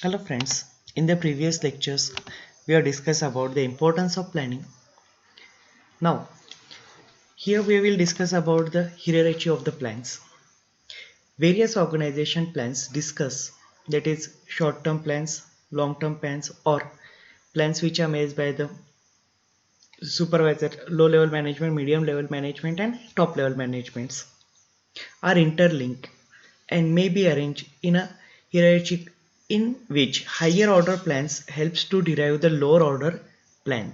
Hello friends, in the previous lectures we have discussed about the importance of planning. Now here we will discuss about the hierarchy of the plans. Various organization plans discuss, that is short term plans, long term plans, or plans which are made by the supervisor, low level management, medium level management and top level managements, are interlinked and may be arranged in a hierarchy in which higher order plans helps to derive the lower order plans.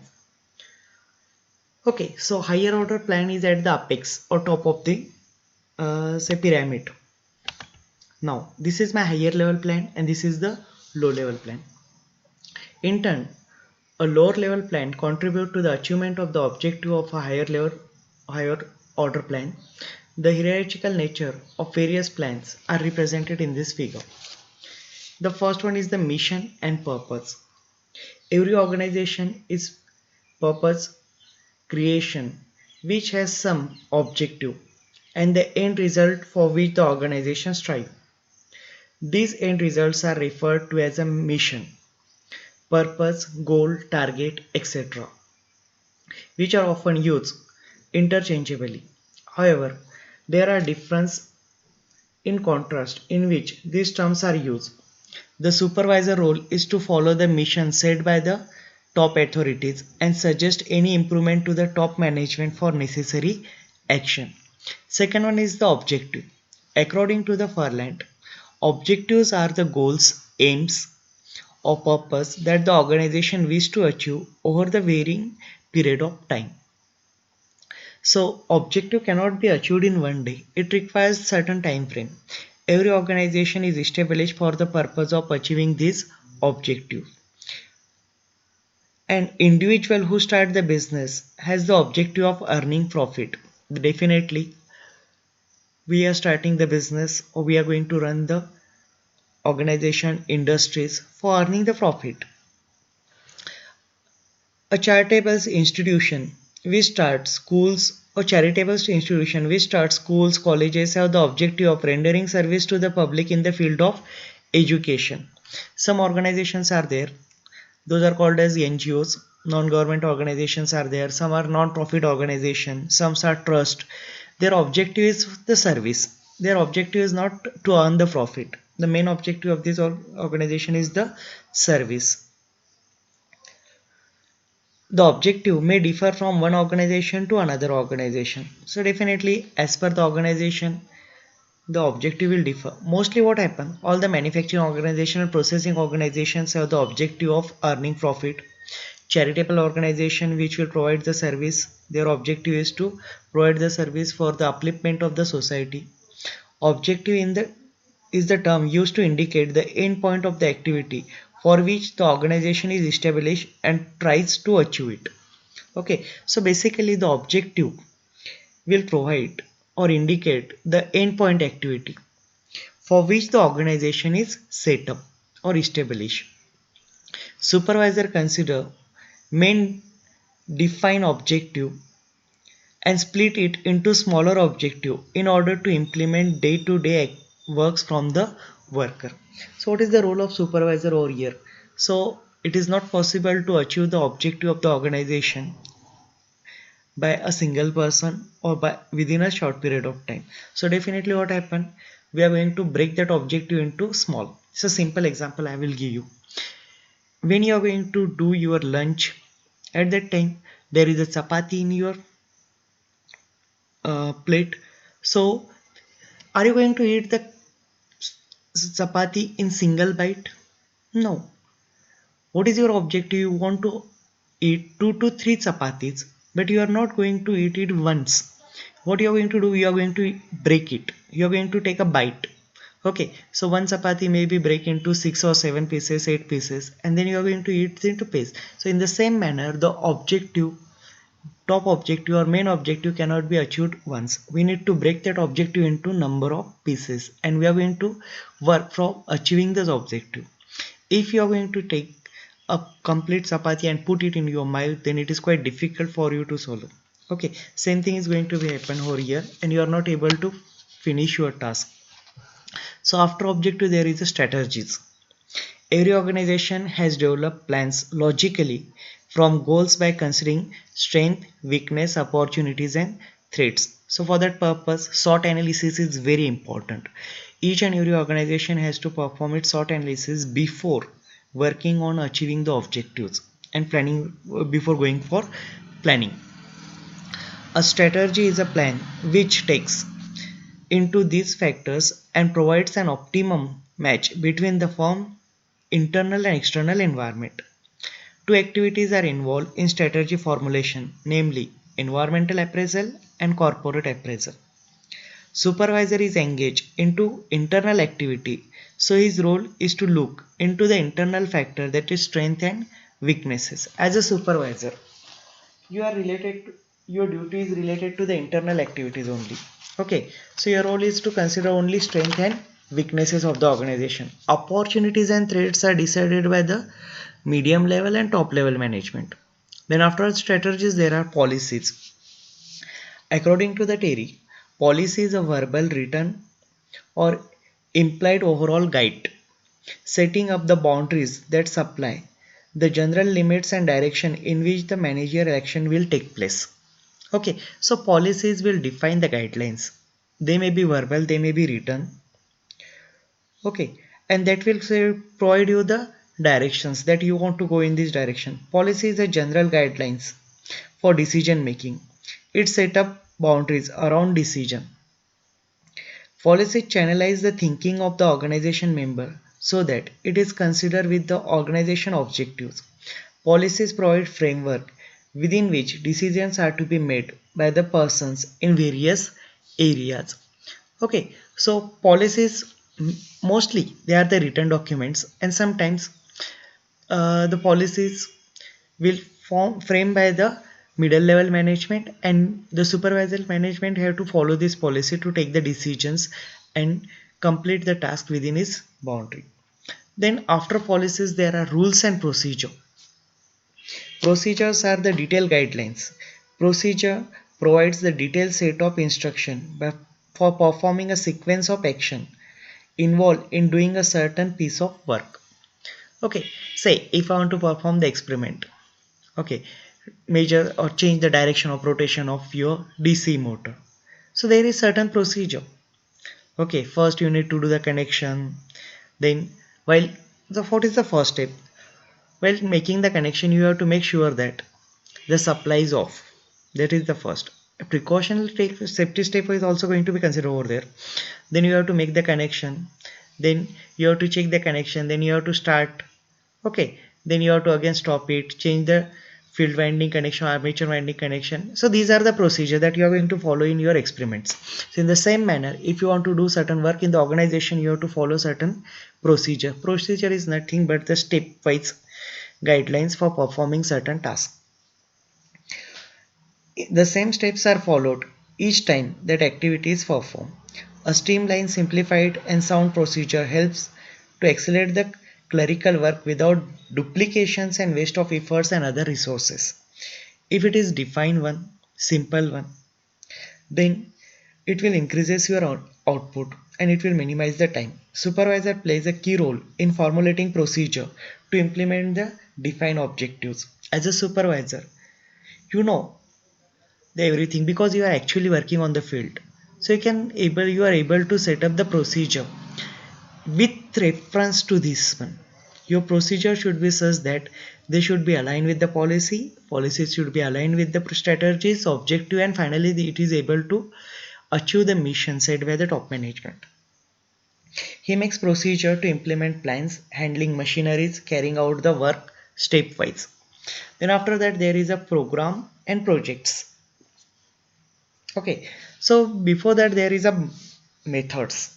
Okay, so higher order plan is at the apex or top of the say pyramid. Now this is my higher level plan and this is the low level plan. In turn, a lower level plan contribute to the achievement of the objective of a higher order plan. The hierarchical nature of various plans are represented in this figure. The first one is the mission and purpose. Every organization is purpose creation which has some objective and the end result for which the organization strives. These end results are referred to as a mission, purpose, goal, target, etc., which are often used interchangeably. However, there are differences in contrast in which these terms are used. The supervisor role is to follow the mission set by the top authorities and suggest any improvement to the top management for necessary action. Second one is the objective. According to the Furland, objectives are the goals, aims, or purpose that the organization wishes to achieve over the varying period of time. So objective cannot be achieved in one day. It requires certain time frame. Every organization is established for the purpose of achieving this objective. An individual who starts the business has the objective of earning profit. Definitely, we are starting the business or we are going to run the organization industries for earning the profit. A charitable institution which starts schools or charitable institution which starts schools, colleges have the objective of rendering service to the public in the field of education. Some organizations are there, those are called as NGOs, non-government organizations are there, some are non-profit organizations, some are trust. Their objective is the service. Their objective is not to earn the profit. The main objective of this organization is the service. The objective may differ from one organization to another organization. So definitely as per the organization, the objective will differ. Mostly what happen, all the manufacturing organization and processing organizations have the objective of earning profit. Charitable organization which will provide the service, their objective is to provide the service for the upliftment of the society. Objective in the is the term used to indicate the end point of the activity for which the organization is established and tries to achieve it. Okay, so basically the objective will provide or indicate the endpoint activity for which the organization is set up or established. Supervisor consider main define objective and split it into smaller objective in order to implement day-to-day works from the worker. So what is the role of supervisor over here? So it is not possible to achieve the objective of the organization by a single person or by within a short period of time. So definitely what happened, we are going to break that objective into small. So simple example I will give you. When you are going to do your lunch, at that time there is a chapati in your plate. So are you going to eat the chapati in single bite? No. What is your objective? You want to eat 2 to 3 chapatis, but you are not going to eat it once. What you are going to do? You are going to break it. You are going to take a bite. Okay, so one chapati may be break into 6 or 7 pieces, 8 pieces, and then you are going to eat into pieces. So in the same manner, the objective, top objective or main objective cannot be achieved once. We need to break that objective into number of pieces, and we are going to work from achieving this objective. If you are going to take a complete chapati and put it in your mouth, then it is quite difficult for you to swallow. Okay, same thing is going to be happen over here, and you are not able to finish your task. So after objective there is a strategies. Every organization has developed plans logically from goals by considering strength, weakness, opportunities, and threats. So, for that purpose, SWOT analysis is very important. Each and every organization has to perform its SWOT analysis before working on achieving the objectives and planning before going for planning. A strategy is a plan which takes into these factors and provides an optimum match between the firm internal and external environment. Two activities are involved in strategy formulation, namely environmental appraisal and corporate appraisal. Supervisor is engaged into internal activity, so his role is to look into the internal factor, that is strength and weaknesses. As a supervisor, you are related to, your duty is related to the internal activities only. Okay, so your role is to consider only strength and weaknesses of the organization. Opportunities and threats are decided by the medium level and top level management. Then after strategies, there are policies. According to the Terry, policy is a verbal, written, or implied overall guide setting up the boundaries that supply the general limits and direction in which the managerial action will take place. Okay, so policies will define the guidelines. They may be verbal, they may be written. Okay, and that will say, provide you the directions that you want to go in this direction. Policy is a general guidelines for decision making. It set up boundaries around decision. Policy channelize the thinking of the organization member so that it is considered with the organization objectives. Policies provide framework within which decisions are to be made by the persons in various areas. Okay, so policies, mostly they are the written documents, and sometimes the policies will form framed by the middle level management, and the supervisory management have to follow this policy to take the decisions and complete the task within its boundary. Then after policies, there are rules and procedure. Procedures are the detailed guidelines. Procedure provides the detailed set of instruction for performing a sequence of action involved in doing a certain piece of work. Okay, say if I want to perform the experiment, okay, measure or change the direction of rotation of your DC motor. So there is certain procedure. Okay, first you need to do the connection. Then while what is the first step? While making the connection, you have to make sure that the supply is off. That is the first. A precautionary safety step is also going to be considered over there. Then you have to make the connection. Then you have to check the connection. Then you have to start. Okay. Then you have to again stop it. Change the field winding connection, armature winding connection. So these are the procedure that you are going to follow in your experiments. So in the same manner, if you want to do certain work in the organization, you have to follow certain procedure. Procedure is nothing but the stepwise guidelines for performing certain tasks. The same steps are followed each time that activity is performed. A streamlined, simplified, and sound procedure helps to accelerate the clerical work without duplications and waste of efforts and other resources. If it is defined one, simple one, then it will increases your output and it will minimize the time. Supervisor plays a key role in formulating procedure to implement the defined objectives. As a supervisor, you know the everything because you are actually working on the field, so you are able to set up the procedure with reference to this one. Your procedure should be such that they should be aligned with the policies should be aligned with the strategies objective, and finally it is able to achieve the mission set by the top management. He makes procedure to implement plans, handling machineries, carrying out the work stepwise. Then after that, there is a program and projects. Okay, so before that there is a methods.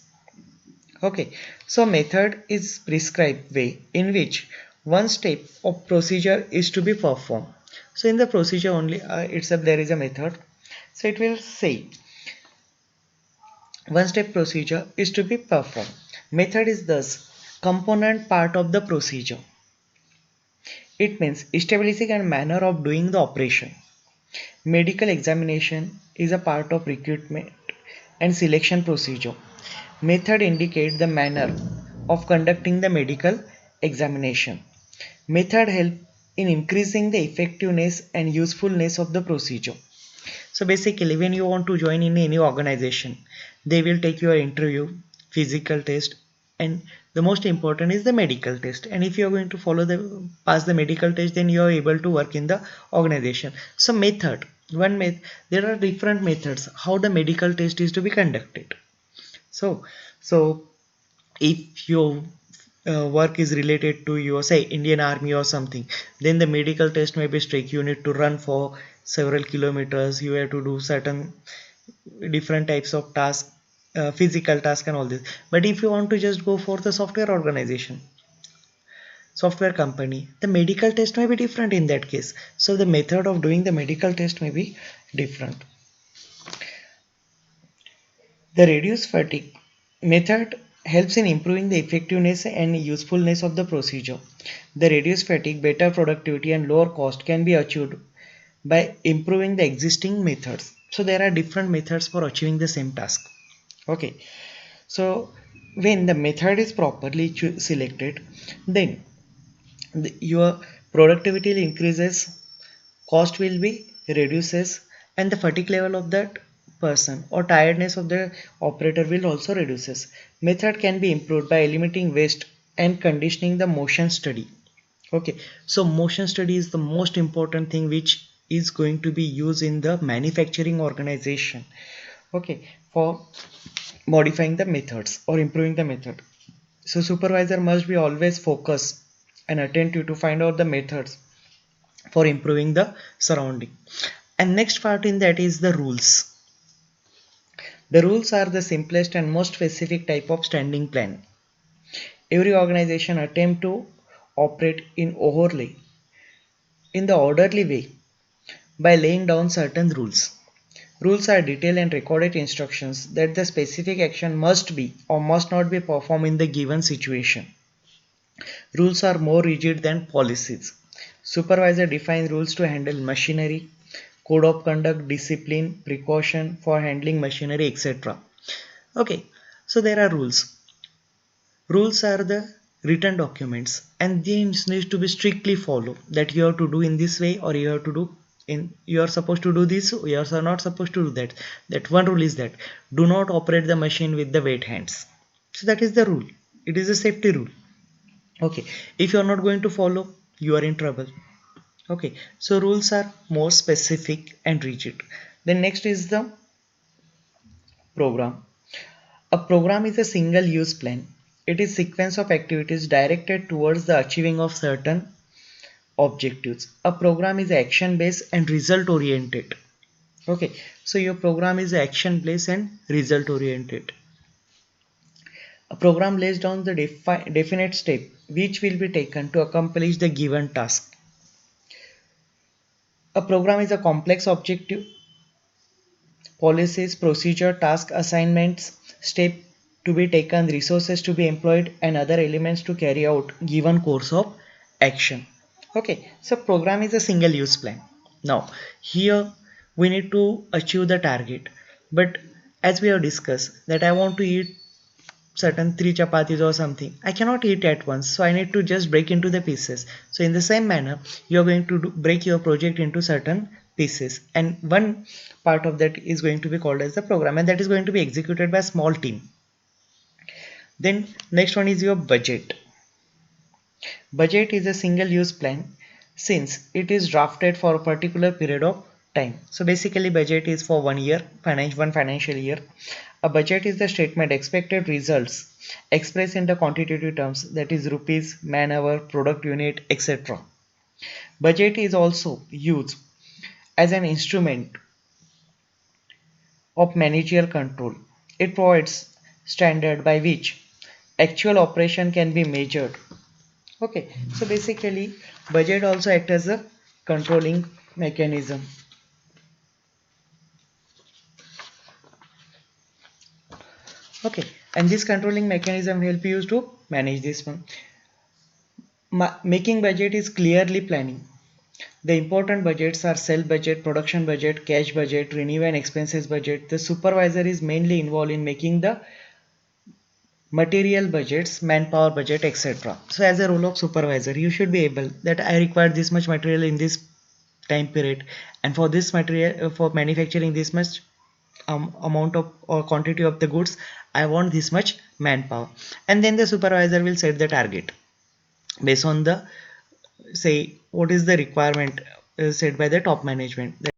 Okay, so method is prescribed way in which one step of procedure is to be performed. So in the procedure only itself there is a method. So it will say one step procedure is to be performed. Method is thus component part of the procedure. It means establishing a manner of doing the operation. Medical examination is a part of recruitment and selection procedure. Method indicate the manner of conducting the medical examination. Method help in increasing the effectiveness and usefulness of the procedure. So basically, when you want to join in any organization, they will take your interview, physical test, and the most important is the medical test. And if you are going to follow the pass the medical test, then you are able to work in the organization. So method, there are different methods how the medical test is to be conducted. So if your work is related to your say Indian Army or something, then the medical test may be strict. You need to run for several kilometers. You have to do certain different types of tasks, physical tasks and all this. But if you want to just go for the software organization, software company, the medical test may be different in that case. So the method of doing the medical test may be different. The reduce fatigue method helps in improving the effectiveness and usefulness of the procedure. The reduced fatigue, better productivity, and lower cost can be achieved by improving the existing methods. So there are different methods for achieving the same task. Okay, so when the method is properly selected, then your productivity increases, cost will be reduces, and the fatigue level of that person or tiredness of the operator will also reduces. Method can be improved by eliminating waste and conditioning the motion study. Okay, so motion study is the most important thing which is going to be used in the manufacturing organization. Okay, for modifying the methods or improving the method. So supervisor must be always focused and attentive to find out the methods for improving the surrounding. And next part in that is the rules. The rules are the simplest and most specific type of standing plan. Every organization attempt to operate in the orderly way by laying down certain rules. Rules are detailed and recorded instructions that the specific action must be or must not be performed in the given situation. Rules are more rigid than policies. Supervisor defines rules to handle machinery, code of conduct, discipline, precaution for handling machinery, etc. Okay, so there are rules. Rules are the written documents and these need to be strictly followed that you have to do in this way or you have to do in you are supposed to do this, you are not supposed to do that. That one rule is that do not operate the machine with the wet hands. So that is the rule. It is a safety rule. Okay, if you are not going to follow, you are in trouble. Okay, so rules are more specific and rigid. Then next is the program. A program is a single use plan. It is sequence of activities directed towards the achieving of certain objectives. A program is action based and result oriented. Okay, so your program is action based and result oriented. A program lays down the definite step which will be taken to accomplish the given task. A program is a complex objective, policies, procedure, task assignments, step to be taken, resources to be employed, and other elements to carry out given course of action. Okay, so program is a single use plan. Now, here we need to achieve the target, but as we have discussed that I want to eat certain three chapatis or something, I cannot eat at once, so I need to just break into the pieces. So in the same manner you are going to break your project into certain pieces, and one part of that is going to be called as the program, and that is going to be executed by a small team. Then next one is your budget. Budget is a single use plan since it is drafted for a particular period of time. So basically budget is for 1 year, one financial year. A budget is the statement expected results expressed in the quantitative terms, that is rupees, man hour, product unit, etc. Budget is also used as an instrument of managerial control. It provides standard by which actual operation can be measured. Okay, so basically budget also acts as a controlling mechanism. Okay, and this controlling mechanism help you to manage this one. Making budget is clearly planning. The important budgets are sell budget, production budget, cash budget, revenue and expenses budget. The supervisor is mainly involved in making the material budgets, manpower budget, etc. So as a role of supervisor, you should be able that I require this much material in this time period, and for this material for manufacturing this much amount of or quantity of the goods, I want this much manpower. And then the supervisor will set the target based on the say what is the requirement set by the top management.